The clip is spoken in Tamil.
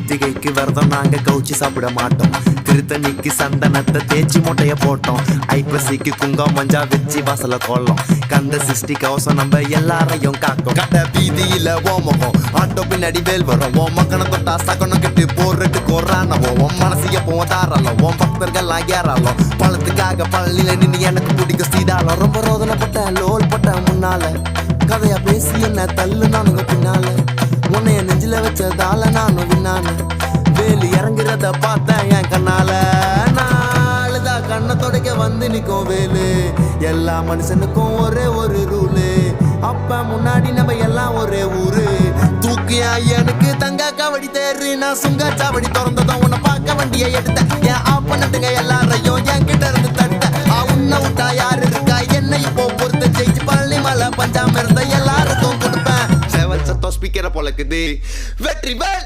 கிருத்திகைக்கு விரதம் நாங்க கவுச்சி சாப்பிட மாட்டோம். திருத்தணிக்கு சந்தனத்தை தேய்ச்சி மொட்டைய போட்டோம். ஐப்பசிக்கு குங்கம் மஞ்சா வச்சு வாசல கோலம். கந்த சிருஷ்டி கவசம் நம்ம எல்லாரையும் காக்கும். கட்ட வீதியில ஓமகம் ஆட்டோ பின்னாடி வேல் வரும். ஓ மக்கனை தொட்டா சகனம் கட்டு போறட்டு கோரானவோ. உன் மனசிய போதாரலாம் உன் பக்தர்கள்லாம் ஏறாலும். பழத்துக்காக பழனில நின்று எனக்கு பிடிக்க சீதாலும். ரொம்ப ரோதனைப்பட்ட லோல் பட்ட முன்னால கதையா பேசி என்ன தள்ளு நானுங்க பின்னால. உன்னைய நெஞ்சில வச்சதால நானும் விண்ணான. வேலி இறங்குறத பார்த்தேன் என் கண்ணால. நாளுதான் கண்ணை தொடக்க வந்து நிற்கும் வேலு. எல்லா மனுஷனுக்கும் ஒரே ஒரு ரூலு. அப்ப முன்னாடி நம்ம எல்லாம் ஒரே ஊரு. தூக்கியா எனக்கு தங்க கவடி தேரு. நான் சுங்க சாவடி திறந்ததும் உன்னை பார்க்க வண்டியை எடுத்தேன். என் ஆப்பனட்டுங்க எல்லாரையும் என் கிட்ட இருந்து தடுத்த. உன்னை விட்டா யாரு இருக்கா என்ன இப்போ பொறுத்த ஜெயிச்சு பழனி மலை பஞ்சாம இருந்த எல்லாருக்கும் கொடுப்பேன். செவன் சத்தம் ஸ்பீக்கரை பொழக்குது வெற்றி வேல்.